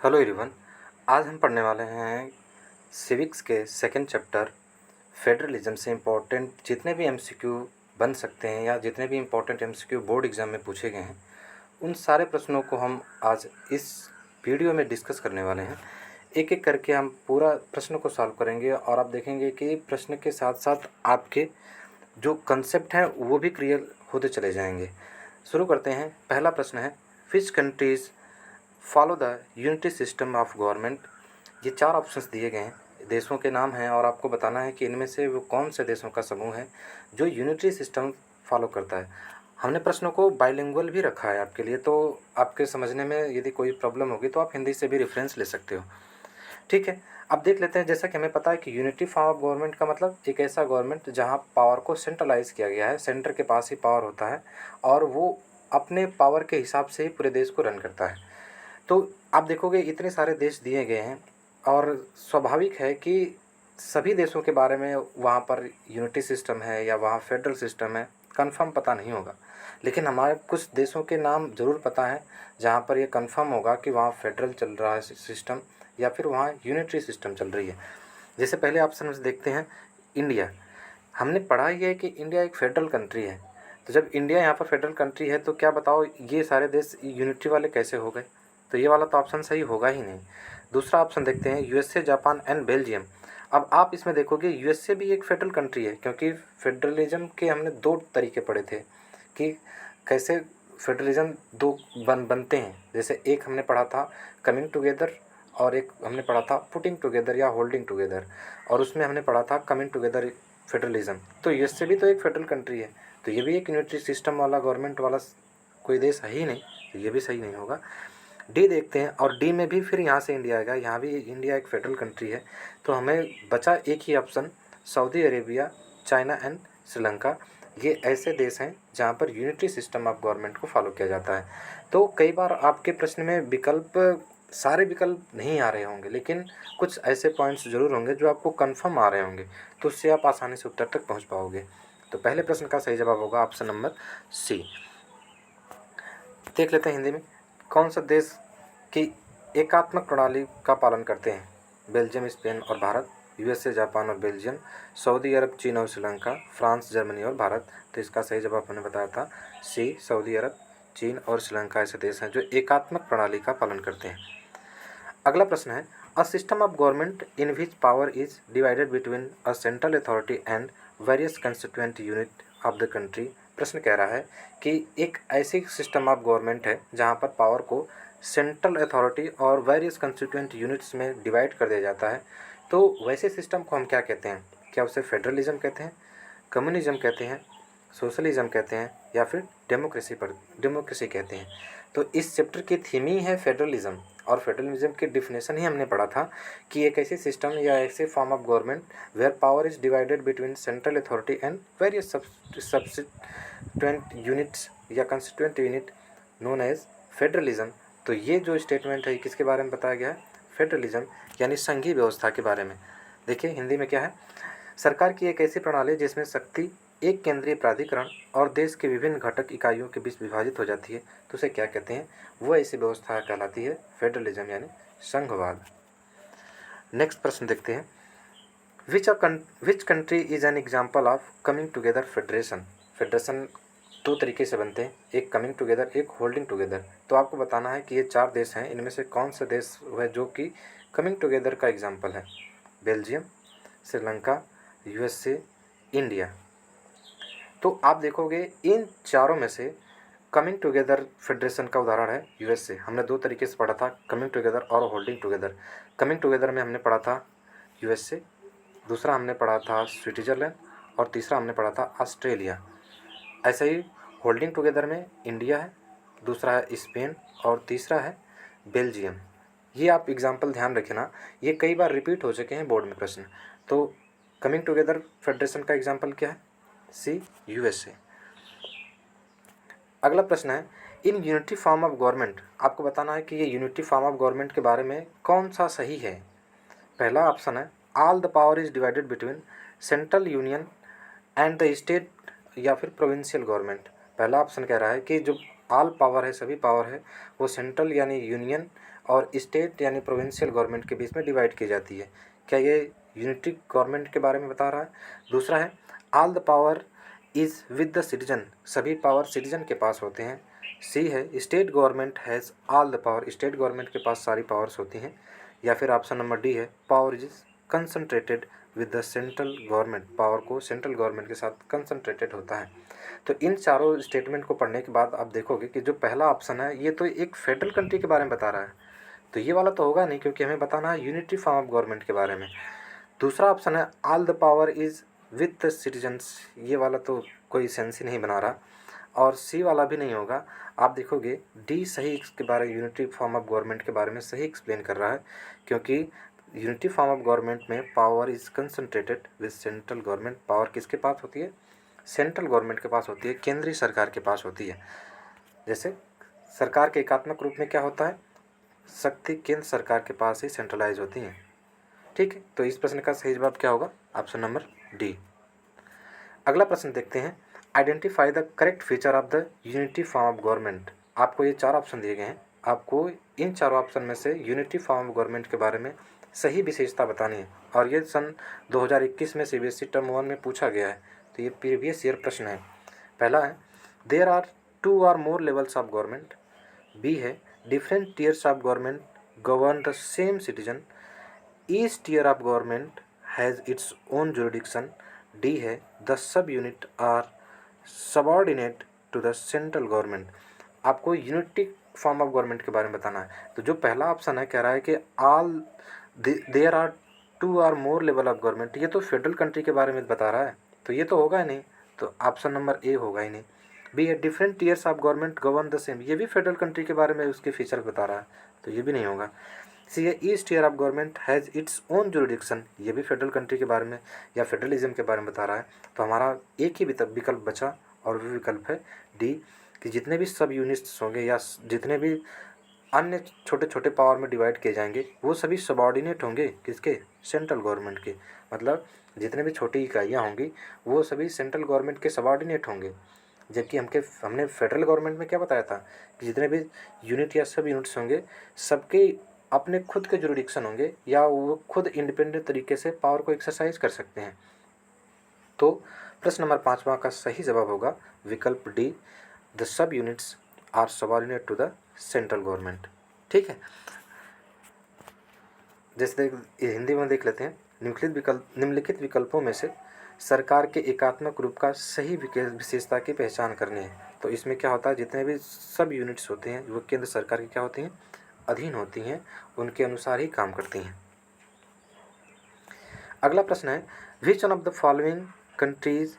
Hello everyone. आज हम पढ़ने वाले हैं सिविक्स के सेकंड चैप्टर फेडरलिज्म से इम्पोर्टेंट जितने भी एमसीक्यू बन सकते हैं या जितने भी इम्पोर्टेंट एमसीक्यू बोर्ड एग्ज़ाम में पूछे गए हैं उन सारे प्रश्नों को हम आज इस वीडियो में डिस्कस करने वाले हैं। एक एक करके हम पूरा प्रश्न को सॉल्व करेंगे और आप देखेंगे कि प्रश्न के साथ साथ आपके जो कंसेप्ट हैं वो भी क्लियर होते चले जाएंगे। शुरू करते हैं। पहला प्रश्न है, which countries follow the unity system of government. ये चार ऑप्शंस दिए गए हैं, देशों के नाम हैं और आपको बताना है कि इनमें से वो कौन से देशों का समूह है जो यूनिटी सिस्टम फॉलो करता है। हमने प्रश्नों को बाइलिंगुअल भी रखा है आपके लिए, तो आपके समझने में यदि कोई प्रॉब्लम होगी तो आप हिंदी से भी रेफरेंस ले सकते हो। ठीक है, अब देख लेते हैं। जैसा कि हमें पता है कि यूनिटी फॉर्म ऑफ गवर्नमेंट का मतलब एक ऐसा गवर्नमेंट जहाँ पावर को सेंट्रलाइज किया गया है, सेंटर के पास ही पावर होता है और वो अपने पावर के हिसाब से ही पूरे देश को रन करता है। तो आप देखोगे इतने सारे देश दिए गए हैं और स्वाभाविक है कि सभी देशों के बारे में वहाँ पर यूनिटी सिस्टम है या वहाँ फेडरल सिस्टम है कंफर्म पता नहीं होगा, लेकिन हमारे कुछ देशों के नाम ज़रूर पता है जहाँ पर ये कंफर्म होगा कि वहाँ फेडरल चल रहा है सिस्टम या फिर वहाँ यूनिटरी सिस्टम चल रही है। जैसे पहले ऑप्शन में देखते हैं इंडिया। हमने पढ़ा ही है कि इंडिया एक फेडरल कंट्री है, तो जब इंडिया यहाँ पर फेडरल कंट्री है तो क्या बताओ ये सारे देश यूनिटी वाले कैसे हो गए? तो ये वाला तो ऑप्शन सही होगा ही नहीं। दूसरा ऑप्शन देखते हैं, यूएसए, जापान एंड बेल्जियम। अब आप इसमें देखोगे यूएसए भी एक फेडरल कंट्री है, क्योंकि फेडरलिज्म के हमने दो तरीके पढ़े थे कि कैसे फेडरलिज्म दो बनते हैं। जैसे एक हमने पढ़ा था कमिंग टुगेदर और एक हमने पढ़ा था पुटिंग टुगेदर या होल्डिंग टुगेदर, और उसमें हमने पढ़ा था कमिंग टुगेदर फेडरलिज्म। तो यूएसए भी तो एक फेडरल कंट्री है, तो ये भी एक यूनिटरी सिस्टम वाला गवर्नमेंट वाला कोई देश है ही नहीं, तो ये भी सही नहीं होगा। डी देखते हैं और डी में भी फिर यहाँ से इंडिया आएगा, यहाँ भी इंडिया एक फेडरल कंट्री है, तो हमें बचा एक ही option Saudi Arabia, China and Sri Lanka. ये ऐसे देश हैं जहाँ पर यूनिटरी सिस्टम ऑफ गवर्नमेंट को फॉलो किया जाता है। तो कई बार आपके प्रश्न में विकल्प सारे विकल्प नहीं आ रहे होंगे, लेकिन कुछ ऐसे पॉइंट्स जरूर होंगे जो आपको कन्फर्म आ रहे होंगे, तो उससे आप आसानी से उत्तर तक पहुँच पाओगे। तो पहले प्रश्न का सही जवाब होगा ऑप्शन नंबर सी। देख लेते हैं हिंदी में, कौन सा देश की एकात्मक प्रणाली का पालन करते हैं? बेल्जियम, स्पेन और भारत, यूएसए, जापान और बेल्जियम, सऊदी अरब, चीन और श्रीलंका, फ्रांस, जर्मनी और भारत। तो इसका सही जवाब मैंने बताया था सी, सऊदी अरब, चीन और श्रीलंका ऐसे देश हैं जो एकात्मक प्रणाली का पालन करते हैं। अगला प्रश्न है, a system of government in which power is divided between a central authority and various constituent unit of the country. प्रश्न कह रहा है कि एक ऐसी सिस्टम ऑफ गवर्नमेंट है जहाँ पर पावर को सेंट्रल अथॉरिटी और वेरियस कंस्टिट्यूएंट यूनिट्स में डिवाइड कर दिया जाता है, तो वैसे सिस्टम को हम क्या कहते हैं? क्या उसे फेडरलिज्म कहते हैं, कम्युनिज्म कहते हैं, सोशलिज्म कहते हैं या फिर डेमोक्रेसी कहते हैं? तो इस चैप्टर की थीम ही है फेडरलिज्म, और फेडरलिज्म की डिफिनेशन ही हमने पढ़ा था कि एक ऐसी सिस्टम या ऐसे form of government where power is divided between central authority and various subsequent units या constituent unit known as federalism. तो ये जो स्टेटमेंट है किसके बारे में बताया गया है? फेडरलिज्म यानी संघीय व्यवस्था के बारे में। देखिए हिंदी में क्या है, सरकार की एक ऐसी प्रणाली जिसमें शक्ति एक केंद्रीय प्राधिकरण और देश के विभिन्न घटक इकाइयों के बीच विभाजित हो जाती है, तो उसे क्या कहते हैं? वो ऐसी व्यवस्था कहलाती है फेडरलिज्म यानी संघवाद। नेक्स्ट प्रश्न देखते हैं, which country is an example of coming together federation. Federation दो तरीके से बनते हैं, एक कमिंग टुगेदर, एक होल्डिंग टुगेदर। तो आपको बताना है कि ये चार देश हैं, इनमें से कौन सा देश है जो कि कमिंग टुगेदर का एग्जाम्पल है? Belgium, Sri Lanka, USA, India. तो आप देखोगे इन चारों में से कमिंग टुगेदर फेडरेशन का उदाहरण है यूएसए। हमने दो तरीके से पढ़ा था, कमिंग टुगेदर और होल्डिंग टुगेदर। कमिंग टुगेदर में हमने पढ़ा था यूएसए, दूसरा हमने पढ़ा था स्विट्ज़रलैंड और तीसरा हमने पढ़ा था ऑस्ट्रेलिया। ऐसे ही होल्डिंग टुगेदर में इंडिया है, दूसरा है स्पेन और तीसरा है बेल्जियम। ये आप एग्जाम्पल ध्यान रखना, ये कई बार रिपीट हो चुके हैं बोर्ड में प्रश्न। तो कमिंग टुगेदर फेडरेशन का एग्जाम्पल क्या है? सी, यूएसए। अगला प्रश्न है, इन यूनिटी फॉर्म ऑफ गवर्नमेंट। आपको बताना है कि ये यूनिटी फॉर्म ऑफ गवर्नमेंट के बारे में कौन सा सही है। पहला ऑप्शन है, all the power is divided between central union and the state या फिर प्रोविंशियल गवर्नमेंट। पहला ऑप्शन कह रहा है कि जो ऑल पावर है, सभी पावर है, वो सेंट्रल यानी यूनियन और स्टेट यानी प्रोविंशियल गवर्नमेंट के बीच में डिवाइड की जाती है। क्या ये यूनिटी गवर्नमेंट के बारे में बता रहा है? दूसरा है all the power is with the citizen, सभी पावर सिटीजन के पास होते हैं। सी है state government has all the power, state government के पास सारी पावर्स होती हैं। या फिर ऑप्शन नंबर डी है power is concentrated with the central government, power को सेंट्रल गवर्नमेंट के साथ कंसंट्रेटेड होता है। तो इन चारों स्टेटमेंट को पढ़ने के बाद आप देखोगे कि जो पहला ऑप्शन है ये तो एक फेडरल कंट्री के बारे में बता रहा है, तो ये वाला तो होगा नहीं, क्योंकि हमें बताना है यूनिटी फॉर्म ऑफ गवर्नमेंट के बारे में। दूसरा ऑप्शन है all the power is with the citizens, ये वाला तो कोई सेंस ही नहीं बना रहा, और सी वाला भी नहीं होगा। आप देखोगे डी सही इसके बारे में, यूनिटी फॉर्म ऑफ गवर्नमेंट के बारे में सही एक्सप्लेन कर रहा है, क्योंकि यूनिटी फॉर्म ऑफ गवर्नमेंट में power is concentrated with central government, power किसके पास होती है? सेंट्रल गवर्नमेंट के पास होती है, केंद्रीय सरकार के पास होती है। जैसे सरकार के एकात्मक रूप में क्या होता है, शक्ति केंद्र सरकार के पास ही सेंट्रलाइज होती है। ठीक है, तो इस प्रश्न का सही जवाब क्या होगा? Option number D. अगला प्रश्न देखते हैं, identify the correct feature of the unity form of government. आपको ये चार ऑप्शन दिए गए हैं, आपको इन चारों ऑप्शन में से यूनिटी फॉर्म ऑफ गवर्नमेंट के बारे में सही विशेषता बतानी है, और ये सन 2021 में सीबीएसई टर्म 1 में पूछा गया है, तो ये प्रीवियस ईयर प्रश्न है। पहला है देयर आर 2 और more levels of government. B है different tiers of government govern the same citizen, each tier of government has its own jurisdiction. D है the sub unit are subordinate to the central government. आपको unity form of government के बारे में बताना है, तो जो पहला ऑप्शन है कह रहा है कि ऑल देयर आर 2 और मोर लेवल ऑफ गवर्नमेंट, ये तो फेडरल कंट्री के बारे में बता रहा है, तो ये तो होगा ही नहीं, तो ऑप्शन नंबर ए होगा ही नहीं। बी है different tiers of government govern the same, ये भी फेडरल कंट्री के बारे में उसके फीचर बता रहा है, तो ये भी नहीं होगा। सी है each tier of government has its own jurisdiction, ये भी फेडरल कंट्री के बारे में या फेडरलिज्म के बारे में बता रहा है, तो हमारा एक ही विकल्प बचा, और वो विकल्प है डी, कि जितने भी सब यूनिट्स होंगे या जितने भी अन्य छोटे छोटे पावर में डिवाइड किए जाएंगे वो सभी सबॉर्डिनेट होंगे किसके? सेंट्रल गवर्नमेंट के। मतलब जितने भी छोटी इकाइयाँ होंगी वो सभी सेंट्रल गवर्नमेंट के सबॉर्डिनेट होंगे, जबकि हमने फेडरल गवर्नमेंट में क्या बताया था कि जितने भी यूनिट या सब यूनिट्स होंगे सबके अपने खुद के जुरिडिक्शन होंगे, या वो खुद इंडिपेंडेंट तरीके से पावर को एक्सरसाइज कर सकते हैं। तो प्रश्न नंबर 5वां का सही जवाब होगा विकल्प D, the sub units are subordinate to the central government. ठीक है, जैसे हिंदी में देख लेते हैं, निम्नलिखित विकल्पों में से सरकार के एकात्मक रूप का सही विशेषता की पहचान करनी है। तो इसमें क्या होता है, जितने भी सब यूनिट्स होते हैं वो केंद्र सरकार की क्या होती हैं? अधीन होती हैं, उनके अनुसार ही काम करती हैं। अगला प्रश्न है विच one of the following countries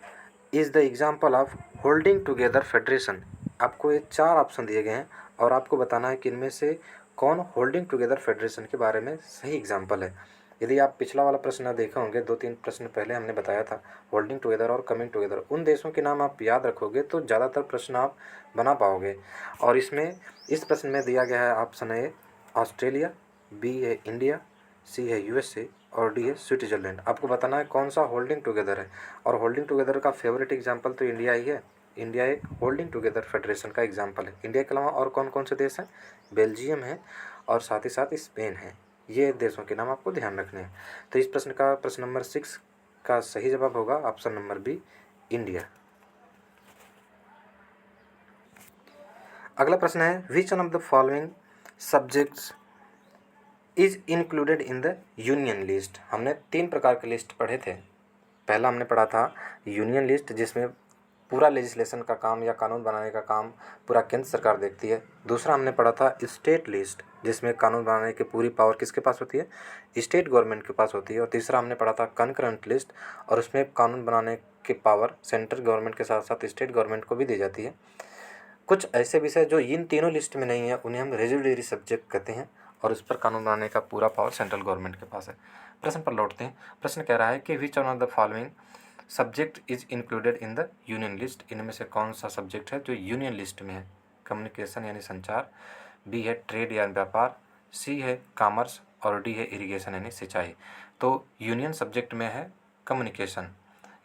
is the example of holding together federation. आपको ये चार ऑप्शन दिए गए हैं और आपको बताना है कि इनमें से कौन होल्डिंग टुगेदर फेडरेशन के बारे में सही एग्जाम्पल है। यदि आप पिछला वाला प्रश्न देखे होंगे, 2-3 प्रश्न पहले हमने बताया था होल्डिंग टुगेदर और कमिंग टुगेदर, उन देशों के नाम आप याद रखोगे तो ज़्यादातर प्रश्न आप बना पाओगे। और इसमें इस प्रश्न में दिया गया है ऑप्शन ए ऑस्ट्रेलिया, बी है इंडिया, सी है यूएसए और डी है स्विट्जरलैंड। आपको बताना है कौन सा होल्डिंग टुगेदर है, और होल्डिंग टुगेदर का फेवरेट एग्जाम्पल तो इंडिया ही है। इंडिया एक होल्डिंग टुगेदर फेडरेशन का एग्जाम्पल है। इंडिया के अलावा और कौन कौन से देश हैं? बेल्जियम है और साथ ही साथ स्पेन है। ये देशों के नाम आपको ध्यान रखने हैं। तो इस प्रश्न का प्रश्न नंबर 6 का सही जवाब होगा ऑप्शन नंबर बी, इंडिया। अगला प्रश्न है विच one of the following subjects is included in the union list. हमने 3 प्रकार के लिस्ट पढ़े थे। पहला हमने पढ़ा था यूनियन लिस्ट, जिसमें पूरा लेजिस्लेशन का काम या कानून बनाने का काम पूरा केंद्र सरकार देखती है। दूसरा हमने पढ़ा था स्टेट लिस्ट, जिसमें कानून बनाने की पूरी पावर किसके पास होती है? स्टेट गवर्नमेंट के पास होती है। और तीसरा हमने पढ़ा था कंकरेंट लिस्ट, और उसमें कानून बनाने की पावर सेंट्रल गवर्नमेंट के साथ साथ स्टेट गवर्नमेंट को भी दी जाती है। कुछ ऐसे विषय जो इन तीनों लिस्ट में नहीं है उन्हें हम रेजिडरी सब्जेक्ट कहते हैं, और उस पर कानून बनाने का पूरा पावर सेंट्रल गवर्नमेंट के पास है। प्रश्न पर लौटते हैं। प्रश्न कह रहा है कि विच one of the following subject is included in the union list. इनमें से कौन सा सब्जेक्ट है जो यूनियन लिस्ट में है? कम्युनिकेशन यानी संचार, बी है ट्रेड यानी व्यापार, सी है कॉमर्स और डी है इरिगेशन यानी सिंचाई। तो यूनियन सब्जेक्ट में है कम्युनिकेशन,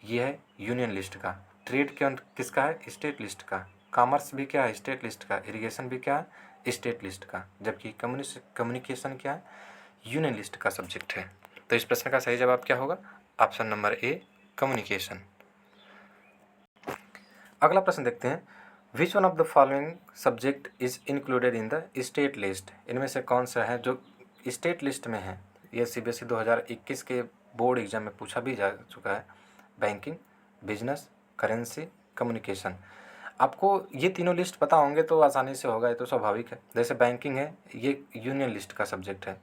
ये है यूनियन लिस्ट का। ट्रेड किसका है? स्टेट लिस्ट का। कॉमर्स भी क्या है? स्टेट लिस्ट का। इरिगेशन भी क्या है? स्टेट लिस्ट का, जबकि कम्युनिकेशन क्या है, यूनियन लिस्ट का सब्जेक्ट है। तो इस प्रश्न का सही जवाब क्या होगा? ऑप्शन नंबर ए, कम्युनिकेशन। अगला प्रश्न देखते हैं, विच one of the following subject is included in the state list? इनमें से कौन सा है जो स्टेट लिस्ट में है? यह CBSE 2021 के बोर्ड एग्जाम में पूछा भी जा चुका है। Banking, business, currency, communication. आपको ये तीनों लिस्ट पता होंगे तो आसानी से होगा, ये तो स्वाभाविक है। जैसे बैंकिंग है, ये यूनियन लिस्ट का सब्जेक्ट है।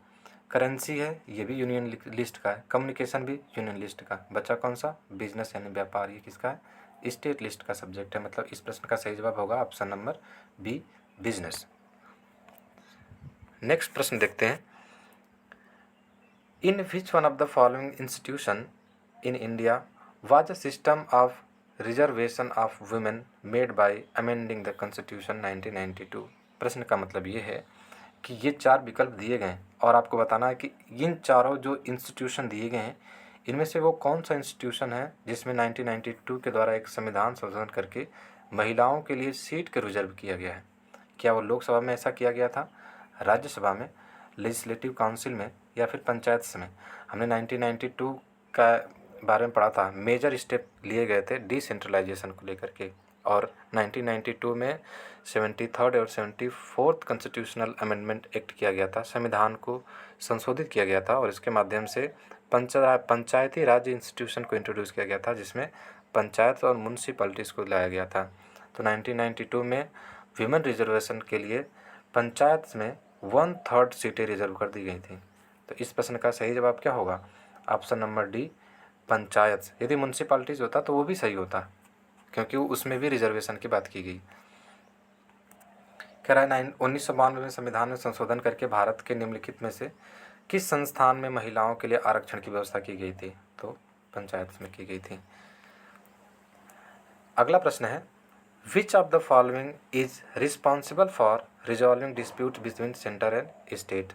करेंसी है, ये भी यूनियन लिस्ट का है। कम्युनिकेशन भी यूनियन लिस्ट का। बचा कौन सा? बिजनेस यानी व्यापार, ये किसका है? स्टेट लिस्ट का सब्जेक्ट है। मतलब इस प्रश्न का सही जवाब होगा option number B, business. Next प्रश्न देखते हैं, in which one of the following institution in India was a system of reservation of women made by amending the constitution 1992? प्रश्न का मतलब ये है कि ये 4 विकल्प दिए गए हैं और आपको बताना है कि इन चारों जो इंस्टीट्यूशन दिए गए हैं, इनमें से वो कौन सा इंस्टीट्यूशन है जिसमें 1992 के द्वारा एक संविधान संशोधन करके महिलाओं के लिए सीट के रिजर्व किया गया है। क्या वो लोकसभा में ऐसा किया गया था, राज्यसभा में, लेजिस्लेटिव काउंसिल में, या फिर पंचायत में? हमने 1992 का बारे में पढ़ा था, मेजर स्टेप लिए गए थे डिसेंट्रलाइजेशन को लेकर के, और 1992 में 73rd और 74th कॉन्स्टिट्यूशनल अमेंडमेंट एक्ट किया गया था, संविधान को संशोधित किया गया था और इसके माध्यम से पंचायती राज इंस्टीट्यूशन को इंट्रोड्यूस किया गया था, जिसमें पंचायत और म्यूनसिपैलिटीज़ को लाया गया था। तो 1992 में विमेन रिजर्वेशन के लिए पंचायत में 1/3 सीटें रिजर्व कर दी गई थी। तो इस प्रश्न का सही जवाब क्या होगा? Option number D, panchayat. यदि म्यूनसिपैलिटीज़ होता तो वो भी सही होता, क्योंकि उसमें भी रिजर्वेशन की बात की गई। कह रहा है 1992 में संविधान में संशोधन करके भारत के निम्नलिखित में से किस संस्थान में महिलाओं के लिए आरक्षण की व्यवस्था की गई थी? तो पंचायत में की गई थी। अगला प्रश्न है, विच of the following is responsible for resolving dispute between centre and state?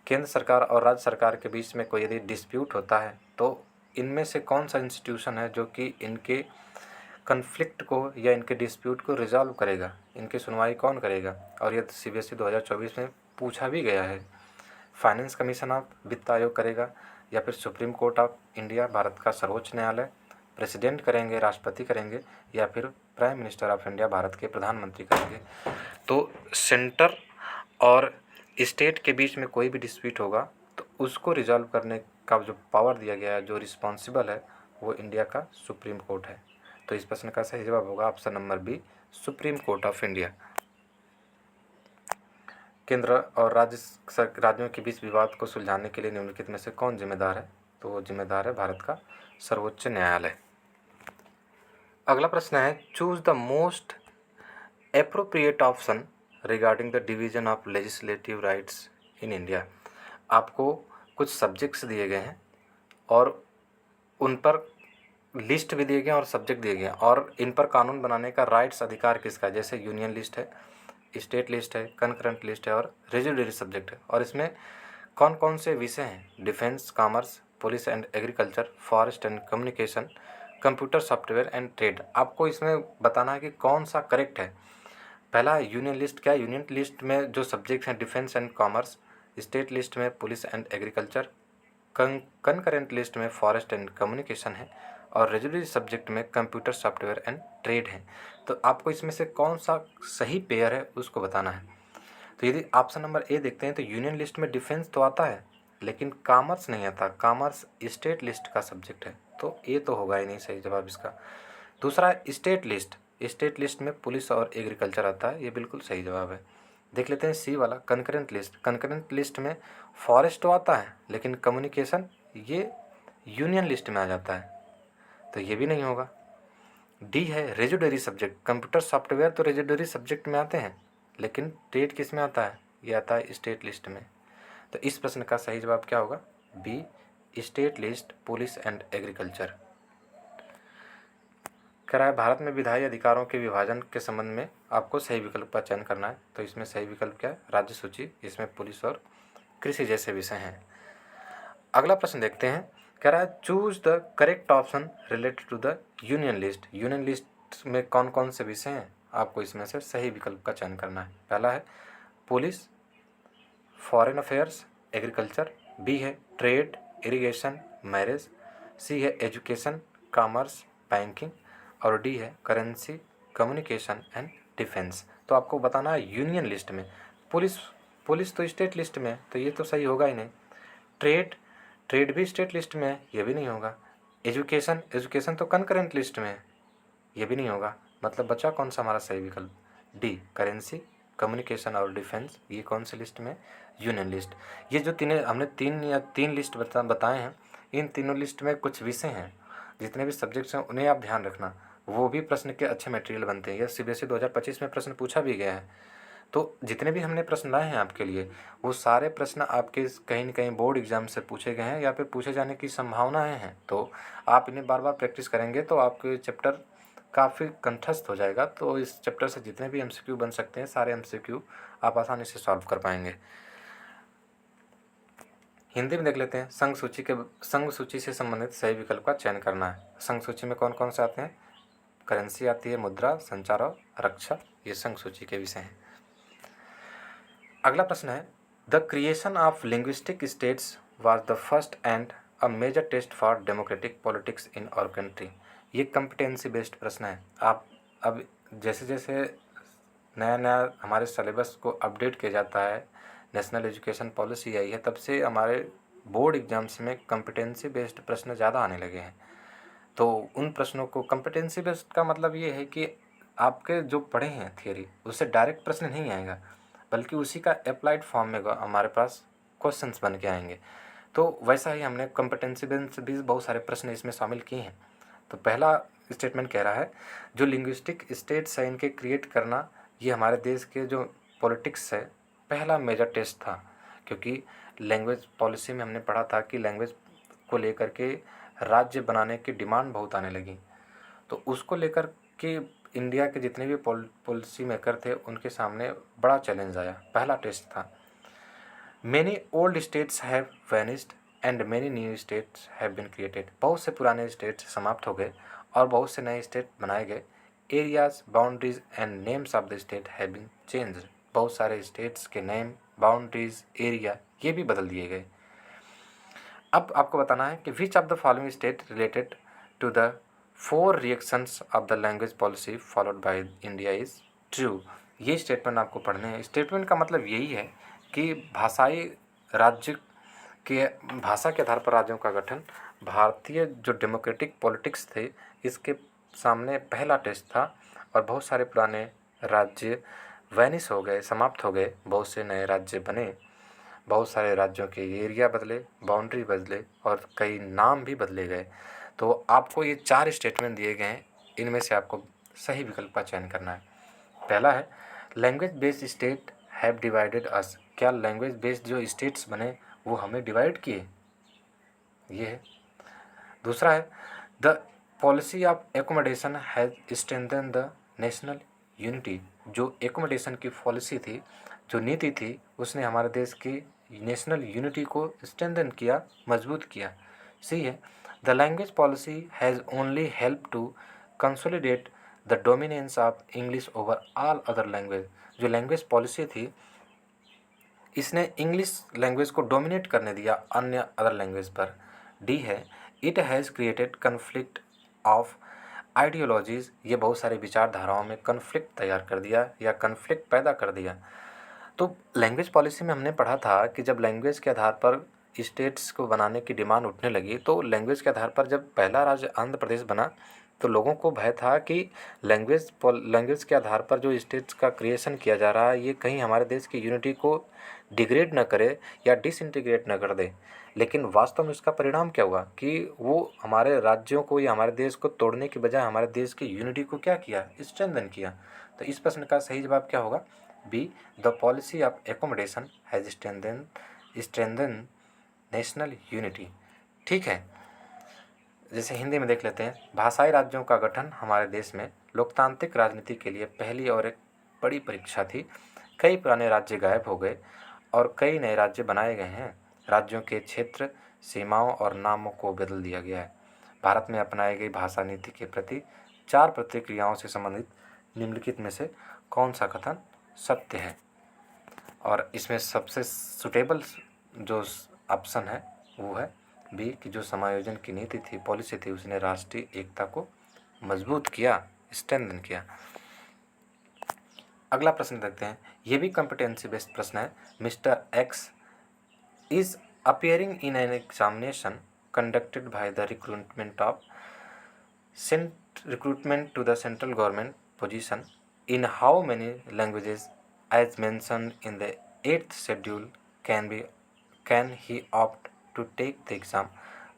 केंद्र सरकार और राज्य सरकार के बीच में कोई यदि डिस्प्यूट होता है तो इनमें से कौन सा इंस्टीट्यूशन है जो कि इनके कन्फ्लिक्ट को या इनके डिस्प्यूट को रिजॉल्व करेगा, इनकी सुनवाई कौन करेगा? और यह CBSE 2024 में पूछा भी गया है। फाइनेंस कमीशन ऑफ वित्त आयोग करेगा, या फिर supreme Court of India, Bharat का सर्वोच्च न्यायालय, प्रेसिडेंट करेंगे, राष्ट्रपति करेंगे, या फिर prime minister of India, Bharat के प्रधानमंत्री करेंगे? तो सेंटर और स्टेट के बीच में कोई भी डिस्प्यूट होगा तो उसको रिजॉल्व करने का जो पावर दिया गया है, जो रिस्पॉन्सिबल है, वो इंडिया का सुप्रीम कोर्ट है। तो इस प्रश्न का सही जवाब होगा option number B, Supreme Court of India. केंद्र और राज्यों के बीच विवाद को सुलझाने के लिए निम्नलिखित में से कौन जिम्मेदार है? तो वो जिम्मेदार है भारत का सर्वोच्च न्यायालय। अगला प्रश्न है, choose the most appropriate option regarding the division of legislative rights in India. आपको कुछ सब्जेक्ट्स दिए गए हैं और उन पर लिस्ट भी दिए गए हैं और सब्जेक्ट दिए गए हैं, और इन पर कानून बनाने का राइट्स, अधिकार किसका है? जैसे यूनियन लिस्ट है, स्टेट लिस्ट है, कंकरेंट लिस्ट है और रेजिडरी सब्जेक्ट है। और इसमें कौन कौन से विषय हैं? Defence, commerce, police and agriculture, forest and communication, computer software and trade. आपको इसमें बताना है कि कौन सा करेक्ट है। पहला यूनियन लिस्ट। क्या यूनियन लिस्ट में जो सब्जेक्ट्स हैं defence and commerce, state list में police and agriculture, concurrent list में फॉरेस्ट एंड कम्युनिकेशन है, और रेजुलरी सब्जेक्ट में कंप्यूटर सॉफ्टवेयर एंड ट्रेड है। तो आपको इसमें से कौन सा सही पेयर है उसको बताना है। तो यदि ऑप्शन नंबर ए देखते हैं तो यूनियन लिस्ट में डिफेंस तो आता है लेकिन कॉमर्स नहीं आता। कॉमर्स स्टेट लिस्ट का सब्जेक्ट है, तो ए तो होगा ही नहीं सही जवाब इसका। दूसरा स्टेट लिस्ट, स्टेट लिस्ट में पुलिस और एग्रीकल्चर आता है, ये बिल्कुल सही जवाब है। देख लेते हैं सी वाला, कंकरेंट लिस्ट। कंकरेंट लिस्ट में फॉरेस्ट तो आता है लेकिन कम्युनिकेशन ये यूनियन लिस्ट में आ जाता है, तो ये भी नहीं होगा। डी है रेजिडरी सब्जेक्ट। कंप्यूटर सॉफ्टवेयर तो रेजिडरी सब्जेक्ट में आते हैं लेकिन ट्रेड किस में आता है? ये आता है स्टेट लिस्ट में। तो इस प्रश्न का सही जवाब क्या होगा? B, state list, police and agriculture. कह रहा है भारत में विधायी अधिकारों के विभाजन के संबंध में आपको सही विकल्प का चयन करना है। तो इसमें सही विकल्प क्या है? राज्य सूची। इसमें पुलिस और कृषि जैसे विषय हैं। अगला प्रश्न देखते हैं। कह रहा है choose the correct option related to the union list. Union list में कौन कौन से विषय हैं? आपको इसमें से सही विकल्प का चयन करना है। पहला है police, foreign affairs, agriculture. B है ट्रेड, इरिगेशन, मैरिज। सी है एजुकेशन, कॉमर्स, बैंकिंग। और डी है करेंसी, कम्युनिकेशन एंड डिफेंस। तो आपको बताना है यूनियन लिस्ट में। पुलिस पुलिस तो स्टेट लिस्ट में, तो ये तो सही होगा ही नहीं। ट्रेड ट्रेड भी स्टेट लिस्ट में है, ये भी नहीं होगा। एजुकेशन एजुकेशन तो कनकरेंट लिस्ट में है, ये भी नहीं होगा। मतलब बचा कौन सा हमारा सही विकल्प? डी, करेंसी, कम्युनिकेशन और डिफेंस। ये कौन सी लिस्ट में? Union list. ये जो हमने तीन लिस्ट बताए हैं, इन तीनों लिस्ट में कुछ विषय हैं, जितने भी सब्जेक्ट्स हैं उन्हें आप ध्यान रखना, वो भी प्रश्न के अच्छे मटेरियल बनते हैं। यह CBSE 2025 में प्रश्न पूछा भी गया है। तो जितने भी हमने प्रश्न लाए हैं आपके लिए, वो सारे प्रश्न आपके कहीं न कहीं बोर्ड एग्जाम से पूछे गए हैं या फिर पूछे जाने की संभावनाएं हैं। तो आप इन्हें बार बार प्रैक्टिस करेंगे तो आपके चैप्टर काफ़ी कंठस्थ हो जाएगा। तो इस चैप्टर से जितने भी MCQ बन सकते हैं, सारे MCQ आप आसानी से सॉल्व कर पाएंगे। हिंदी में देख लेते हैं। संघ सूची से संबंधित सही विकल्प का चयन करना है। संघ सूची में कौन कौन से आते हैं? करेंसी आती है, मुद्रा, संचार और रक्षा। ये संघ सूची के विषय हैं। अगला प्रश्न है, the creation of linguistic states was the first and a major test for democratic politics in our country. ये कम्पिटेंसी बेस्ड प्रश्न है। आप अब जैसे जैसे नया नया हमारे सिलेबस को अपडेट किया जाता है, नेशनल एजुकेशन पॉलिसी आई है, तब से हमारे बोर्ड एग्जाम्स में कम्पिटेंसी बेस्ड प्रश्न ज़्यादा आने लगे हैं। तो उन प्रश्नों को कम्पिटेंसी बेस्ड का मतलब ये है कि आपके जो पढ़े हैं थियरी, उससे डायरेक्ट प्रश्न नहीं आएगा, बल्कि उसी का अप्लाइड फॉर्म में हमारे पास क्वेश्चंस बन के आएंगे। तो वैसा ही हमने कम्पिटेंसी बेस्ड भी बहुत सारे प्रश्न इसमें शामिल किए हैं। तो पहला स्टेटमेंट कह रहा है, जो लिंग्विस्टिक स्टेट्स है इनके क्रिएट करना, ये हमारे देश के जो पॉलिटिक्स है पहला मेजर टेस्ट था। क्योंकि लैंग्वेज पॉलिसी में हमने पढ़ा था कि लैंग्वेज को लेकर के राज्य बनाने की डिमांड बहुत आने लगी। तो उसको लेकर के इंडिया के जितने भी पॉलिसी मेकर थे उनके सामने बड़ा चैलेंज आया, पहला टेस्ट था। Many old states have vanished and many new states have been created. बहुत से पुराने स्टेट समाप्त हो गए और बहुत से नए स्टेट बनाए गए। Areas, boundaries and names of the state have been changed. बहुत सारे स्टेट्स के नेम, बाउंड्रीज, एरिया ये भी बदल दिए गए। अब आपको बताना है कि which of the following state related to the 4 reactions of the language policy followed by India is true. ये स्टेटमेंट आपको पढ़ने हैं। स्टेटमेंट का मतलब यही है कि भाषाई राज्य के भाषा के आधार पर राज्यों का गठन भारतीय जो डेमोक्रेटिक पॉलिटिक्स थे इसके सामने पहला टेस्ट था। और बहुत सारे पुराने राज्य वैनिश हो गए, समाप्त हो गए, बहुत से नए राज्य बने, बहुत सारे राज्यों के एरिया बदले, बाउंड्री बदले और कई नाम भी बदले गए। तो आपको ये 4 स्टेटमेंट दिए गए हैं, इनमें से आपको सही विकल्प का चयन करना है। पहला है, language based state have divided us. क्या लैंग्वेज बेस्ड जो स्टेट्स बने वो हमें डिवाइड किए? ये है। दूसरा है, the policy of accommodation has strengthen the national unity. जो एकोमोडेशन की पॉलिसी थी, जो नीति थी, उसने हमारे देश की नेशनल यूनिटी को स्ट्रेंथन किया, मजबूत किया। सी है, the language policy has only help to consolidate the dominance of English over all other language. जो लैंग्वेज पॉलिसी थी इसने इंग्लिश लैंग्वेज को डोमिनेट करने दिया अन्य अदर लैंग्वेज पर। डी है, it has created conflict of ideologies. ये बहुत सारे विचारधाराओं में कन्फ्लिक्ट तैयार कर दिया या कन्फ्लिक्ट पैदा कर दिया। तो लैंग्वेज पॉलिसी में हमने पढ़ा था कि जब लैंग्वेज के आधार पर स्टेट्स को बनाने की डिमांड उठने लगी, तो लैंग्वेज के आधार पर जब पहला राज्य आंध्र प्रदेश बना तो लोगों को भय था कि लैंग्वेज के आधार पर जो स्टेट्स का क्रिएशन किया जा रहा है ये कहीं हमारे देश की यूनिटी को डिग्रेड न करे या डिसइंटीग्रेट न कर दे। लेकिन वास्तव में इसका परिणाम क्या हुआ कि वो हमारे राज्यों को या हमारे देश को तोड़ने की बजाय हमारे देश की यूनिटी को क्या किया? स्ट्रेंथन किया। तो इस प्रश्न का सही जवाब क्या होगा? B, the policy of accommodation has strengthen national unity. ठीक है। जैसे हिंदी में देख लेते हैं, भाषाई राज्यों का गठन हमारे देश में लोकतांत्रिक राजनीति के लिए पहली और एक बड़ी परीक्षा थी। कई पुराने राज्य गायब हो गए और कई नए राज्य बनाए गए हैं। राज्यों के क्षेत्र, सीमाओं और नामों को बदल दिया गया है। भारत में अपनाई गई भाषा नीति के प्रति 4 प्रतिक्रियाओं से संबंधित निम्नलिखित में से कौन सा कथन सत्य है? और इसमें सबसे सुटेबल जो ऑप्शन है वो है बी कि जो समायोजन की नीति थी, पॉलिसी थी, उसने राष्ट्रीय एकता को मजबूत किया, स्ट्रेंथन किया। अगला प्रश्न देखते हैं, ये भी कॉम्पिटेंसी बेस्ड प्रश्न है। Mister x is appearing in an examination conducted by the recruitment to the central government position in how many languages as mentioned in the 8th schedule can he opt to take the exam।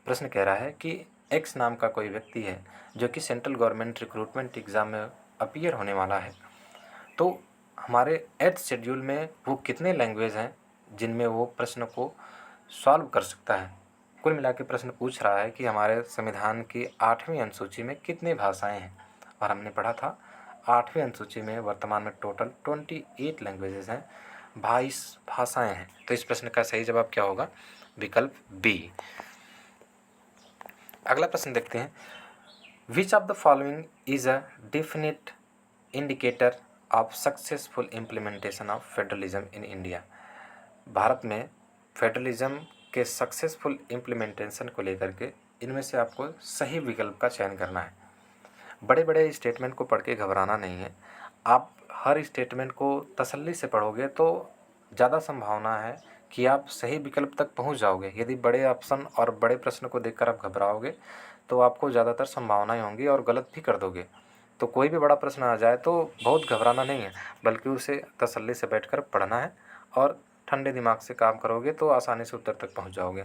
प्रश्न कह रहा है कि x नाम का कोई व्यक्ति है जो कि सेंट्रल गवर्नमेंट रिक्रूटमेंट एग्ज़ाम में अपीयर होने वाला है, तो हमारे 8th शेड्यूल में वो कितने लैंग्वेज हैं जिनमें वो प्रश्न को सॉल्व कर सकता है। कुल मिला के प्रश्न पूछ रहा है कि हमारे संविधान की 8वीं अनुसूची में कितनी भाषाएं हैं, और हमने पढ़ा था 8वीं अनुसूची में वर्तमान में टोटल 28 लैंग्वेजेस हैं, 22 भाषाएं हैं। तो इस प्रश्न का सही जवाब क्या होगा? विकल्प बी। अगला प्रश्न देखते हैं, विच of the following is a definite indicator of successful implementation of federalism in India. Bharat में फेडरलिज्म के सक्सेसफुल इम्प्लीमेंटेशन को लेकर के इनमें से आपको सही विकल्प का चयन करना है। बड़े बड़े स्टेटमेंट को पढ़ के घबराना नहीं है। आप हर स्टेटमेंट को तसल्ली से पढ़ोगे तो ज़्यादा संभावना है कि आप सही विकल्प तक पहुंच जाओगे। यदि बड़े ऑप्शन और बड़े प्रश्न को देखकर आप घबराओगे तो आपको ज़्यादातर संभावनाएं होंगी और गलत भी कर दोगे। तो कोई भी बड़ा प्रश्न आ जाए तो बहुत घबराना नहीं है, बल्कि उसे तसल्ली से बैठकर पढ़ना है और ठंडे दिमाग से काम करोगे तो आसानी से उत्तर तक पहुंच जाओगे।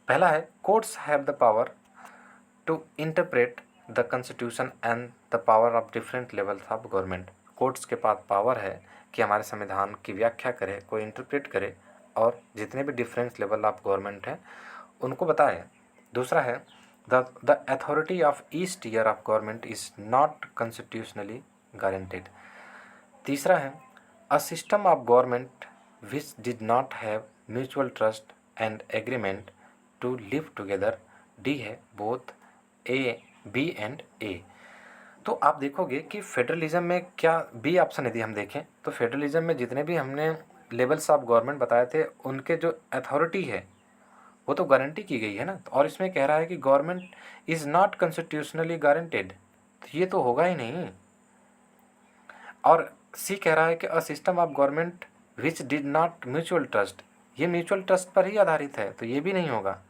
पहला है, courts have the power to interpret the constitution and the power of different levels of government. Courts के पास पावर है कि हमारे संविधान की व्याख्या करे, कोई इंटरप्रेट करे और जितने भी डिफरेंट लेवल ऑफ गवर्नमेंट हैं उनको बताए। दूसरा है, the authority of each tier of government is not constitutionally guaranteed. तीसरा है, a system of government which did not have mutual trust and agreement to live together। D है both A, B and ए। तो आप देखोगे कि federalism में क्या B option यदि हम देखें तो फेडरलिज्म में जितने भी हमने लेवल्स ऑफ गवर्नमेंट बताए थे उनके जो अथॉरिटी है वो तो गारंटी की गई है ना। और इसमें कह रहा है कि government is not constitutionally guaranteed, तो ये तो होगा ही नहीं। और सी कह रहा है कि अ system of government which did not mutual trust, ये म्यूचुअल ट्रस्ट पर ही आधारित है, तो ये भी नहीं होगा।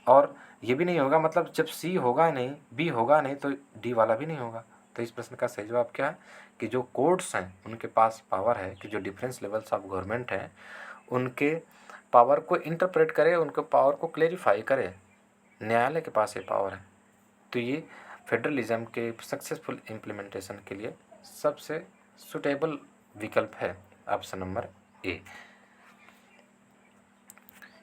और ये भी नहीं होगा मतलब जब सी होगा नहीं, बी होगा नहीं, तो डी वाला भी नहीं होगा। तो इस प्रश्न का सही जवाब क्या है कि जो कोर्ट्स हैं उनके पास पावर है कि जो डिफरेंस लेवल्स ऑफ गवर्नमेंट हैं उनके पावर को इंटरप्रेट करे, उनके पावर को क्लेरिफाई करे। न्यायालय के पास ये पावर है। तो ये फेडरलिज्म के सक्सेसफुल इम्प्लीमेंटेशन के लिए सबसे सुटेबल विकल्प है ऑप्शन नंबर ए।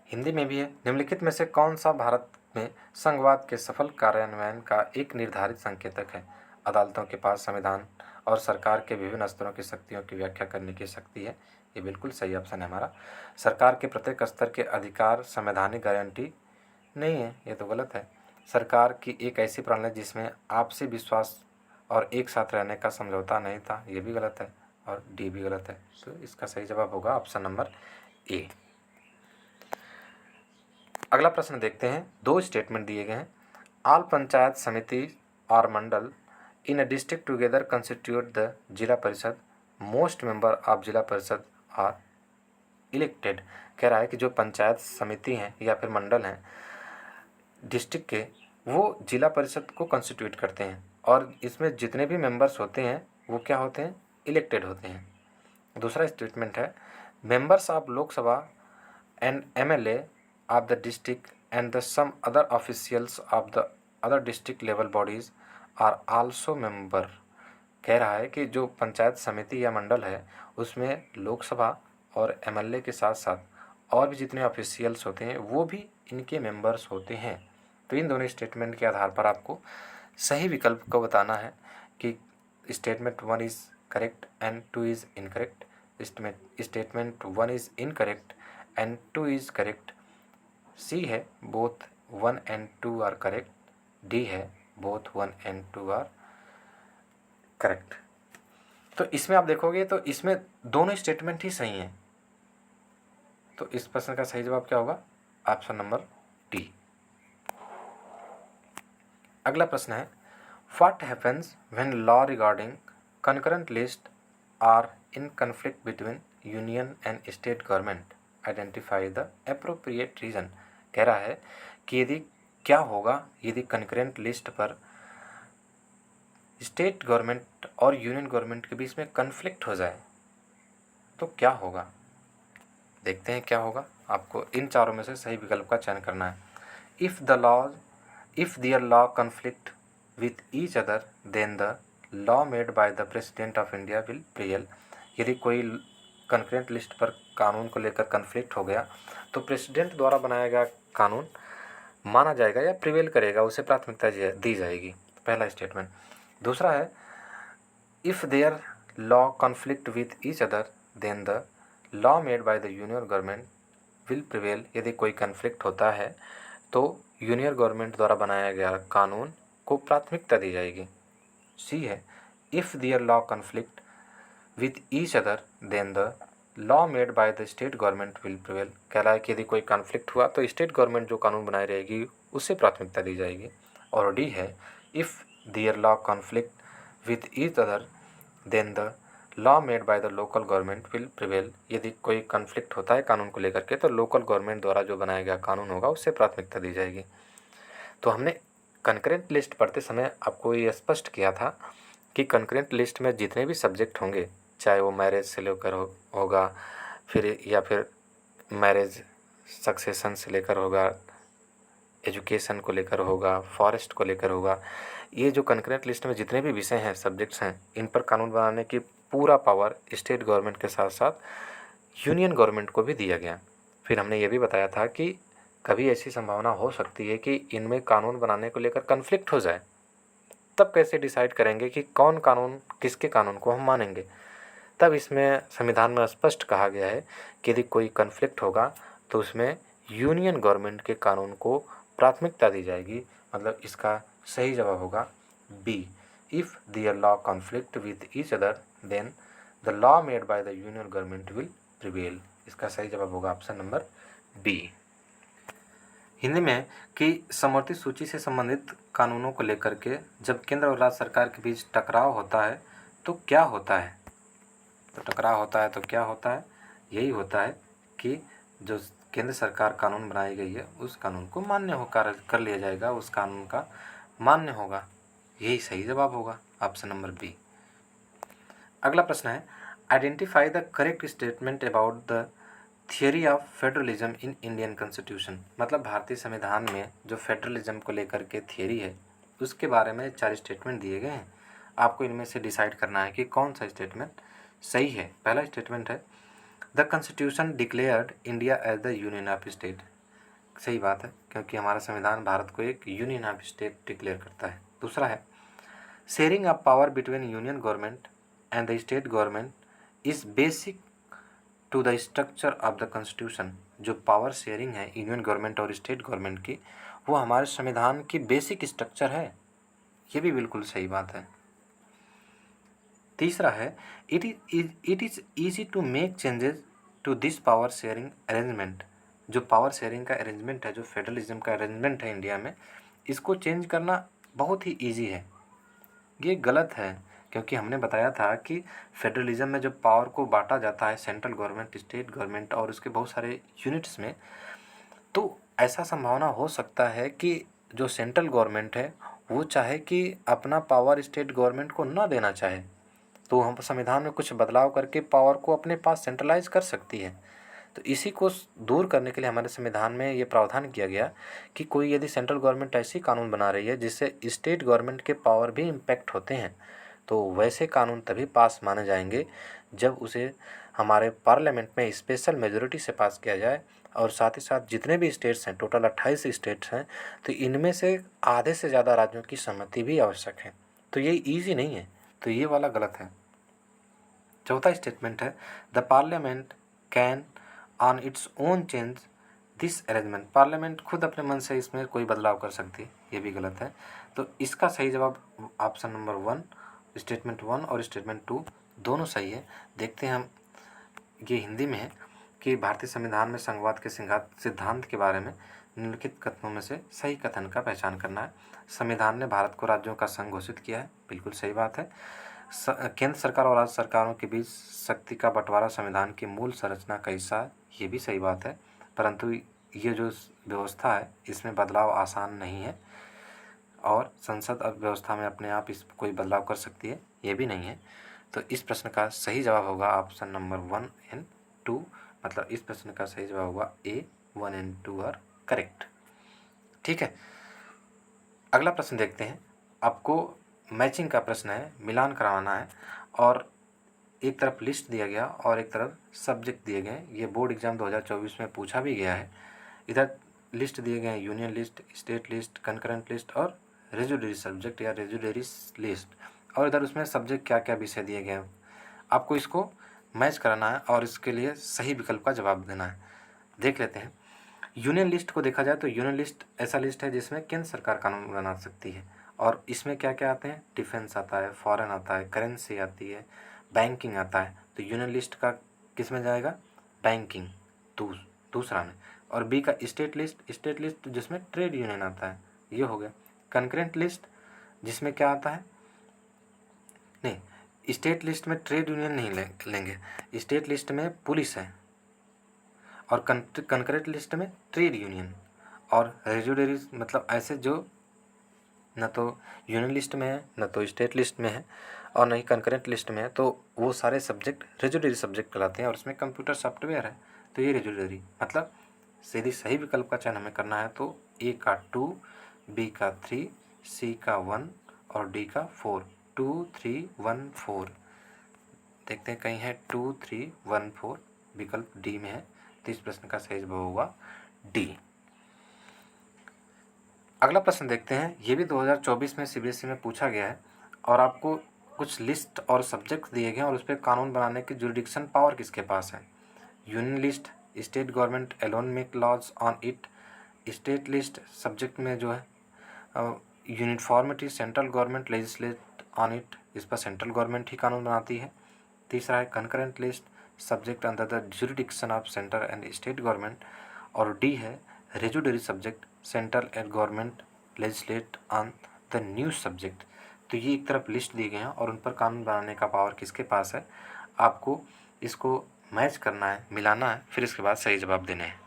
हिंदी में भी है, निम्नलिखित में से कौन सा भारत में संघवाद के सफल कार्यान्वयन का एक निर्धारित संकेतक है? अदालतों के पास संविधान और सरकार के विभिन्न स्तरों की शक्तियों की व्याख्या करने की शक्ति है। ये बिल्कुल सही ऑप्शन है हमारा। सरकार के प्रत्येक स्तर के अधिकार संवैधानिक गारंटी नहीं है, ये तो गलत है। सरकार की एक ऐसी प्रणाली जिसमें आपसी विश्वास और एक साथ रहने का समझौता नहीं था, ये भी गलत है। और डी भी गलत है। तो इसका सही जवाब होगा ऑप्शन नंबर ए। अगला प्रश्न देखते हैं, दो स्टेटमेंट दिए गए हैं। ऑल पंचायत समिति और मंडल in a district together constitute the जिला परिषद, मोस्ट मेंबर ऑफ जिला परिषद आर इलेक्टेड। कह रहा है कि जो पंचायत समिति हैं या फिर मंडल हैं डिस्ट्रिक्ट के, वो जिला परिषद को कंस्टिट्यूट करते हैं और इसमें जितने भी मेंबर्स होते हैं वो क्या होते हैं? इलेक्टेड होते हैं। दूसरा स्टेटमेंट है, members of Lok Sabha and MLA of the district and the some other officials of the other district level bodies are also member. कह रहा है कि जो पंचायत समिति या मंडल है उसमें लोकसभा और एमएलए के साथ साथ और भी जितने ऑफिशियल्स होते हैं वो भी इनके मेंबर्स होते हैं। तो इन दोनों स्टेटमेंट के आधार पर आपको सही विकल्प को बताना है कि statement 1 is correct and 2 is incorrect, statement 1 is incorrect and 2 is correct, C है both 1 and 2 are correct, D है बोथ 1 एंड 2 आर करेक्ट। तो इसमें आप देखोगे तो इसमें दोनों स्टेटमेंट ही सही हैं। तो इस प्रश्न का सही जवाब क्या होगा? Option number D. अगला प्रश्न है, what happens when law regarding concurrent list are in conflict between union and state government, identify the appropriate reason. कह रहा है कि यदि क्या होगा यदि कंकरेंट लिस्ट पर स्टेट गवर्नमेंट और यूनियन गवर्नमेंट के बीच में कन्फ्लिक्ट हो जाए तो क्या होगा। देखते हैं क्या होगा। आपको इन चारों में से सही विकल्प का चयन करना है। If their law conflict with each other then the law made by the president of India will prevail. यदि कोई कंकरेंट लिस्ट पर कानून को लेकर कन्फ्लिक्ट हो गया तो प्रेसिडेंट द्वारा बनाया गया कानून माना जाएगा या प्रिवेल करेगा, उसे प्राथमिकता दी जाएगी। पहला स्टेटमेंट। दूसरा है, if their law conflict with each other then the law made by the union government will prevail. यदि कोई कन्फ्लिक्ट होता है तो यूनियन गवर्नमेंट द्वारा बनाया गया कानून को प्राथमिकता दी जाएगी। सी है, if their law conflict with each other then the law made by the state government will prevail. कह रहा है कि यदि कोई कन्फ्लिक्ट हुआ तो स्टेट गवर्नमेंट जो कानून बनाई रहेगी उसे प्राथमिकता दी जाएगी। और डी है, if their law conflict with each other then the law made by the local government will prevail. यदि कोई कन्फ्लिक्ट होता है कानून को लेकर के तो लोकल गवर्नमेंट द्वारा जो बनाया गया कानून होगा उससे प्राथमिकता दी जाएगी। तो हमने कंकरेंट लिस्ट पढ़ते समय आपको ये स्पष्ट किया था कि कंकरेंट लिस्ट में जितने भी सब्जेक्ट होंगे, चाहे वो मैरिज से लेकर होगा फिर या फिर मैरिज सक्सेशन से लेकर होगा, एजुकेशन को लेकर होगा, फॉरेस्ट को लेकर होगा, ये जो कंकरेंट लिस्ट में जितने भी विषय हैं, सब्जेक्ट्स हैं, इन पर कानून बनाने की पूरा पावर स्टेट गवर्नमेंट के साथ साथ यूनियन गवर्नमेंट को भी दिया गया। फिर हमने ये भी बताया था कि कभी ऐसी संभावना हो सकती है कि इनमें कानून बनाने को लेकर कन्फ्लिक्ट हो जाए, तब कैसे डिसाइड करेंगे कि कौन कानून किसके कानून को हम मानेंगे। तब इसमें संविधान में स्पष्ट कहा गया है कि यदि कोई कन्फ्लिक्ट होगा तो उसमें यूनियन गवर्नमेंट के कानून को प्राथमिकता दी जाएगी। मतलब इसका सही जवाब होगा B, if their law conflict with each other then the law made by the union government will prevail. इसका सही जवाब होगा ऑप्शन नंबर बी। हिंदी में कि समवर्ती सूची से संबंधित कानूनों को लेकर के जब केंद्र और राज्य सरकार के बीच टकराव होता है तो क्या होता है। तो टकराव होता है तो क्या होता है, यही होता है कि जो केंद्र सरकार कानून बनाई गई है उस कानून को मान्य कर लिया जाएगा, उस कानून का मान्य होगा। यही सही जवाब होगा ऑप्शन नंबर बी। अगला प्रश्न है, identify the correct statement about the theory of federalism in Indian constitution. मतलब भारतीय संविधान में जो फेडरलिज्म को लेकर के थियोरी है उसके बारे में 4 स्टेटमेंट दिए गए हैं। आपको इनमें से डिसाइड करना है कि कौन सा स्टेटमेंट सही है। पहला स्टेटमेंट है, the constitution declared India as the union of state. सही बात है, क्योंकि हमारा संविधान भारत को एक यूनियन ऑफ स्टेट डिक्लेयर करता है। दूसरा है, sharing of power between union government and the state government is basic to the structure of the constitution. जो पावर शेयरिंग है यूनियन गवर्नमेंट और स्टेट गवर्नमेंट की, वो हमारे संविधान की बेसिक स्ट्रक्चर है। ये भी बिल्कुल सही बात है। तीसरा है, it is easy to make changes to this power sharing arrangement. जो पावर शेयरिंग का अरेंजमेंट है, जो फेडरलिज्म का अरेंजमेंट है इंडिया में, इसको चेंज करना बहुत ही ईजी है। ये गलत है, क्योंकि हमने बताया था कि फेडरलिज्म में जब पावर को बांटा जाता है सेंट्रल गवर्नमेंट, स्टेट गवर्नमेंट और उसके बहुत सारे यूनिट्स में, तो ऐसा संभावना हो सकता है कि जो सेंट्रल गवर्नमेंट है वो चाहे कि अपना पावर स्टेट गवर्नमेंट को ना देना चाहे, तो हम संविधान में कुछ बदलाव करके पावर को अपने पास सेंट्रलाइज कर सकती है। तो इसी को दूर करने के लिए हमारे संविधान में ये प्रावधान किया गया कि कोई यदि सेंट्रल गवर्नमेंट ऐसी कानून बना रही है जिससे स्टेट गवर्नमेंट के पावर भी इम्पैक्ट होते हैं, तो वैसे कानून तभी पास माने जाएंगे जब उसे हमारे पार्लियामेंट में स्पेशल मेजोरिटी से पास किया जाए। और साथ ही साथ जितने भी स्टेट्स हैं, टोटल 28 स्टेट्स हैं, तो इनमें से आधे से ज़्यादा राज्यों की सहमति भी आवश्यक है। तो ये ईजी नहीं है, तो ये वाला गलत है। चौथा स्टेटमेंट है, the parliament can on its own change this arrangement. Parliament खुद अपने मन से इसमें कोई बदलाव कर सकती है। ये भी गलत है। तो इसका सही जवाब ऑप्शन नंबर 1, स्टेटमेंट 1 और स्टेटमेंट 2 दोनों सही है। देखते हैं हम, ये हिंदी में है कि भारतीय संविधान में संघवाद के सिद्धांत के बारे में निम्नलिखित कथनों में से सही कथन का पहचान करना है। संविधान ने भारत को राज्यों का संघ घोषित किया है, बिल्कुल सही बात है। केंद्र सरकार और राज्य सरकारों के बीच शक्ति का बंटवारा संविधान की मूल संरचना का हिस्सा है, ये भी सही बात है। परंतु ये जो व्यवस्था है इसमें बदलाव आसान नहीं है और संसद अब व्यवस्था में अपने आप इस कोई बदलाव कर सकती है, ये भी नहीं है। तो इस प्रश्न का सही जवाब होगा ऑप्शन नंबर 1 एंड 2, मतलब इस प्रश्न का सही जवाब होगा ए, 1 एंड 2 आर करेक्ट। ठीक है, अगला प्रश्न देखते हैं। आपको मैचिंग का प्रश्न है, मिलान करवाना है और एक तरफ लिस्ट दिया गया और एक तरफ सब्जेक्ट दिए गए। ये बोर्ड एग्जाम 2024 में पूछा भी गया है। इधर लिस्ट दिए गए हैं union list, state list, concurrent list और रेजिडुअरी सब्जेक्ट या रेजिडुअरी लिस्ट, और इधर उसमें सब्जेक्ट क्या क्या विषय दिए गए हैं। आपको इसको मैच कराना है और इसके लिए सही विकल्प का जवाब देना है। देख लेते हैं। यूनियन लिस्ट को देखा जाए तो यूनियन लिस्ट ऐसा लिस्ट है जिसमें केंद्र सरकार कानून बना सकती है, और इसमें क्या क्या आते हैं, डिफेंस आता है, फॉरेन आता है, करेंसी आती है, बैंकिंग आता है। तो यूनियन लिस्ट का किस में जाएगा, बैंकिंग दूसरा में। और बी का स्टेट लिस्ट जिसमें ट्रेड यूनियन आता है, ये हो गया। कंकरेंट लिस्ट जिसमें क्या आता है, नहीं, स्टेट लिस्ट में ट्रेड यूनियन नहीं लेंगे, स्टेट लिस्ट में पुलिस है, और कंकरेंट लिस्ट में ट्रेड यूनियन और रेजिडुअरी, मतलब ऐसे जो न तो यूनियन लिस्ट में है, न तो स्टेट लिस्ट में है और न ही कंकरेंट लिस्ट में है, तो वो सारे सब्जेक्ट रेजिडुअरी सब्जेक्ट कहलाते हैं और उसमें कंप्यूटर सॉफ्टवेयर है, तो ये रेजिडुअरी, मतलब सीधी सही विकल्प का चयन हमें करना है। तो ए का 2, बी का 3, सी का 1 और डी का 4, 2 3 1 4। देखते हैं कहीं है 2 3 1 4, विकल्प डी में है, तो इस प्रश्न का सही जवाब होगा डी। अगला प्रश्न देखते हैं। ये भी 2024 में सीबीएसई में पूछा गया है और आपको कुछ लिस्ट और सब्जेक्ट दिए गए हैं और उस पर कानून बनाने की जुरिडिक्शन पावर किसके पास है। Union list, state government alone make laws on it, state list subject में जो है uniformity, central government legislate on it, इस पर सेंट्रल गवर्नमेंट ही कानून बनाती है। तीसरा है concurrent list, subject under the jurisdiction of central and state government, और डी है residuary subject, central and government legislate on the new subject. तो ये एक तरफ लिस्ट दी गई हैं और उन पर कानून बनाने का पावर किसके पास है। आपको इसको मैच करना है, मिलाना है, फिर इसके बाद सही जवाब देने हैं।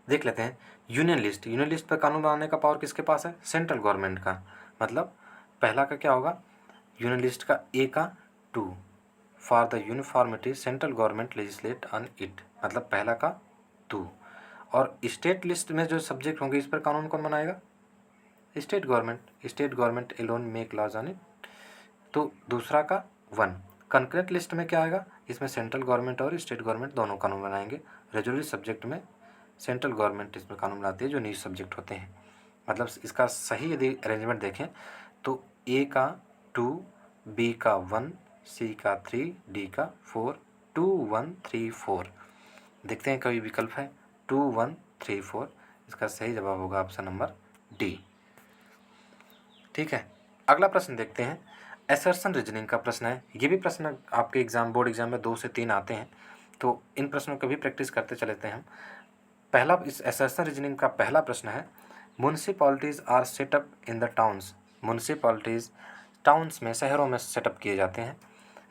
देख लेते हैं। यूनियन लिस्ट पर कानून बनाने का पावर किसके पास है, सेंट्रल गवर्नमेंट का। मतलब पहला का क्या होगा, यूनियन लिस्ट का ए का 2, for the uniformity central government legislate on it, मतलब पहला का 2। और स्टेट लिस्ट में जो सब्जेक्ट होंगे इस पर कानून कौन बनाएगा, state government alone make laws on it, तो दूसरा का 1। कंकरेंट लिस्ट में क्या आएगा, इसमें सेंट्रल गवर्नमेंट और स्टेट गवर्नमेंट दोनों कानून बनाएंगे। रेजुलरी सब्जेक्ट में सेंट्रल गवर्नमेंट इसमें कानून बनाती है जो न्यूज सब्जेक्ट होते हैं। मतलब इसका सही यदि अरेंजमेंट देखें तो ए का 2, बी का 1, सी का 3, डी का 4, 2 1 3 4। देखते हैं कोई विकल्प है 2 1 3 4, इसका सही जवाब होगा ऑप्शन नंबर डी। ठीक है, अगला प्रश्न देखते हैं। असर्शन रीजनिंग का प्रश्न है। ये भी प्रश्न आपके बोर्ड एग्जाम में 2 से 3 आते हैं, तो इन प्रश्नों को भी प्रैक्टिस करते चलते हैं हम। पहला इस असर्शन रीजनिंग का पहला प्रश्न है, municipalities are setup in the towns. Municipalities towns में, शहरों में सेटअप किए जाते हैं।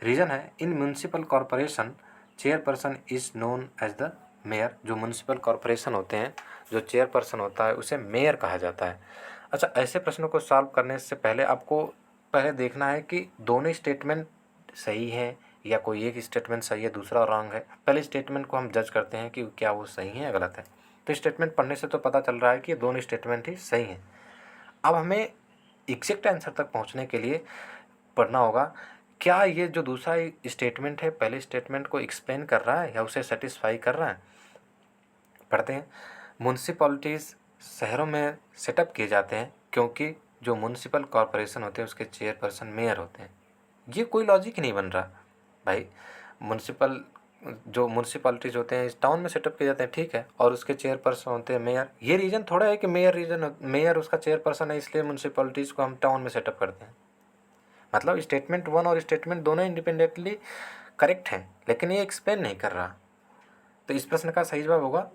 रीजन है, in municipal corporation chairperson is known as the mayor. जो म्यूनसिपल कॉरपोरेशन होते हैं, जो चेयरपर्सन होता है उसे मेयर कहा जाता है। अच्छा, ऐसे प्रश्नों को सॉल्व करने से पहले आपको पहले देखना है कि दोनों स्टेटमेंट सही है या कोई एक स्टेटमेंट सही है दूसरा रॉन्ग है। पहले स्टेटमेंट को हम जज करते हैं कि क्या वो सही है या गलत है। तो स्टेटमेंट पढ़ने से तो पता चल रहा है कि ये दोनों स्टेटमेंट ही सही हैं। अब हमें एग्जैक्ट आंसर तक पहुंचने के लिए पढ़ना होगा, क्या ये जो दूसरा स्टेटमेंट है पहले स्टेटमेंट को एक्सप्लेन कर रहा है या उसे सेटिस्फाई कर रहा है। पढ़ते हैं। म्यूनसिपैलिटीज़ शहरों में सेटअप किए जाते हैं क्योंकि जो म्यूनसिपल कॉरपोरेशन होते हैं उसके चेयरपर्सन मेयर होते हैं। ये कोई लॉजिक नहीं बन रहा भाई। म्यूनसिपैलिटीज़ होते हैं इस टाउन में सेटअप किए जाते हैं, ठीक है, और उसके चेयरपर्सन होते हैं मेयर। ये रीज़न थोड़ा है कि मेयर उसका चेयरपर्सन है इसलिए म्यूनसिपैलिटीज़ को हम टाउन में सेटअप करते हैं। मतलब स्टेटमेंट 1 और स्टेटमेंट दोनों इंडिपेंडेंटली करेक्ट हैं, लेकिन ये एक्सप्लेन नहीं कर रहा। तो इस प्रश्न का सही जवाब होगा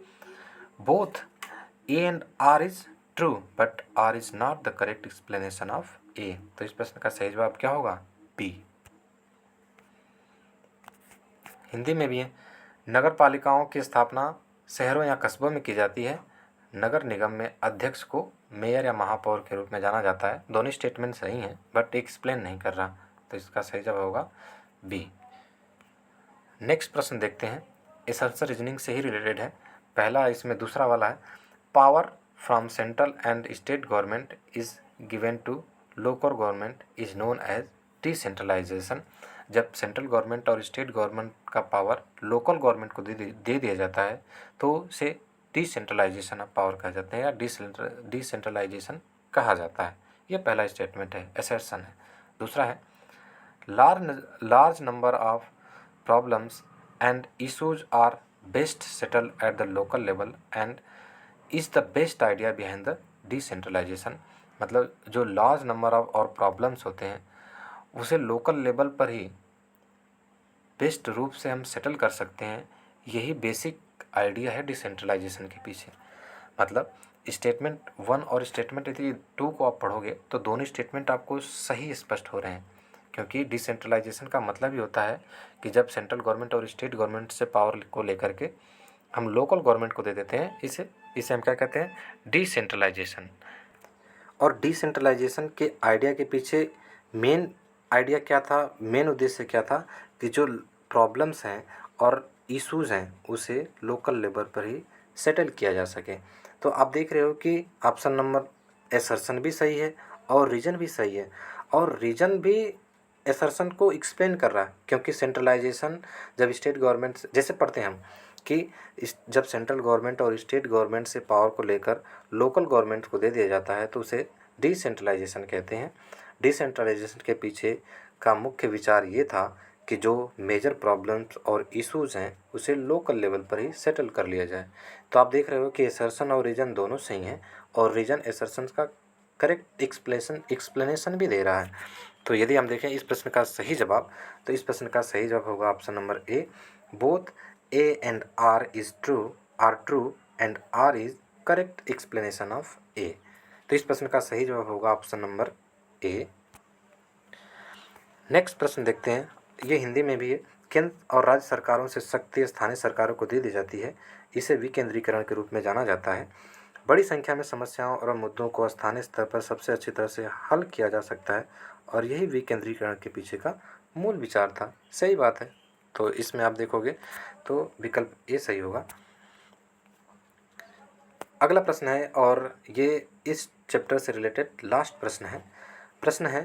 both A and R is true but R is not the correct explanation of A. तो इस प्रश्न का सही जवाब क्या होगा? बी। हिंदी में भी है, नगर पालिकाओं की स्थापना शहरों या कस्बों में की जाती है। नगर निगम में अध्यक्ष को मेयर या महापौर के रूप में जाना जाता है। दोनों स्टेटमेंट सही हैं बट एक्सप्लेन नहीं कर रहा, तो इसका सही जवाब होगा बी। नेक्स्ट प्रश्न देखते हैं, एसर्शन रीजनिंग से ही रिलेटेड है। पहला इसमें दूसरा वाला है, power from central and state government is given to local government is known as decentralisation. जब सेंट्रल गवर्नमेंट और स्टेट गवर्नमेंट का पावर लोकल गवर्नमेंट को दे दिया जाता है तो उसे डिसेंट्रलाइजेशन ऑफ पावर कहा जाता है या डिसेंट्रलाइजेशन कहा जाता है। ये पहला स्टेटमेंट है, असर्शन है। दूसरा है, large number of problems and issues are best settle at the local level and is the best idea behind the decentralisation. मतलब जो लार्ज नंबर ऑफ और प्रॉब्लम्स होते हैं उसे लोकल लेवल पर ही बेस्ट रूप से हम सेटल कर सकते हैं, यही बेसिक आइडिया है डिसेंट्रलाइजेशन के पीछे। मतलब स्टेटमेंट 1 और स्टेटमेंट यदि 2 को आप पढ़ोगे तो दोनों स्टेटमेंट आपको सही स्पष्ट हो रहे हैं, क्योंकि डिसेंट्रलाइजेशन का मतलब ही होता है कि जब सेंट्रल गवर्नमेंट और स्टेट गवर्नमेंट से पावर को लेकर के हम लोकल गवर्नमेंट को दे देते हैं, इसे हम क्या कहते हैं? डिसेंट्रलाइजेशन। और डिसेंट्रलाइजेशन के आइडिया के पीछे मेन आइडिया क्या था, मेन उद्देश्य क्या था कि जो प्रॉब्लम्स हैं और इश्यूज़ हैं उसे लोकल लेवल पर ही सेटल किया जा सके। तो आप देख रहे हो कि ऑप्शन नंबर असर्शन भी सही है और रीजन भी सही है, और रीजन भी असर्शन को एक्सप्लेन कर रहा है, क्योंकि सेंट्रलाइजेशन जब स्टेट गवर्नमेंट जैसे पढ़ते हैं हम कि जब सेंट्रल गवर्नमेंट और स्टेट गवर्नमेंट से पावर को लेकर लोकल गवर्नमेंट को दे दिया जाता है तो उसे डिसेंट्रलाइजेशन कहते हैं। डिसेंट्रलाइजेशन के पीछे का मुख्य विचार ये था कि जो मेजर प्रॉब्लम्स और इश्यूज़ हैं उसे लोकल लेवल पर ही सेटल कर लिया जाए। तो आप देख रहे हो कि असर्शन और रीजन दोनों सही हैं और रीजन असर्शन का करेक्ट एक्सप्लेनेशन भी दे रहा है। तो यदि हम देखें इस प्रश्न का सही जवाब, तो इस प्रश्न का सही जवाब होगा option number A, both A and R true and R is correct explanation of A. तो इस प्रश्न का सही जवाब होगा ऑप्शन नंबर ए। नेक्स्ट प्रश्न देखते हैं, ये हिंदी में भी है। केंद्र और राज्य सरकारों से शक्ति स्थानीय सरकारों को दे दी जाती है, इसे विकेंद्रीकरण के रूप में जाना जाता है। बड़ी संख्या में समस्याओं और मुद्दों को स्थानीय स्तर पर सबसे अच्छी तरह से हल किया जा सकता है और यही विकेंद्रीकरण के पीछे का मूल विचार था। सही बात है, तो इसमें आप देखोगे तो विकल्प ए सही होगा। अगला प्रश्न है और ये इस चैप्टर से रिलेटेड लास्ट प्रश्न है। प्रश्न है,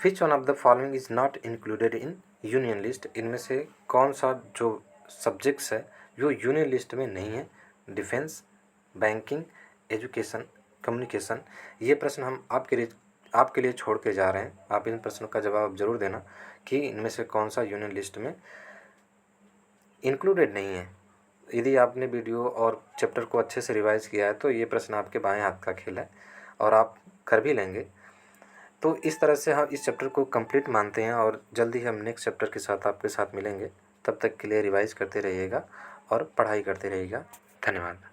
विच one of the following is not included in union list. इनमें से कौन सा जो सब्जेक्ट्स है जो यूनियन लिस्ट में नहीं है? Defence, banking, education, communication. ये प्रश्न हम आपके लिए छोड़ के जा रहे हैं। आप इन प्रश्नों का जवाब जरूर देना कि इनमें से कौन सा यूनियन लिस्ट में इंक्लूडेड नहीं है। यदि आपने वीडियो और चैप्टर को अच्छे से रिवाइज किया है तो ये प्रश्न आपके बाएं हाथ का खेल है और आप कर भी लेंगे। तो इस तरह से हम इस चैप्टर को कंप्लीट मानते हैं और जल्दी ही हम नेक्स्ट चैप्टर के साथ आपके साथ मिलेंगे। तब तक के लिए रिवाइज करते रहिएगा और पढ़ाई करते रहिएगा। धन्यवाद।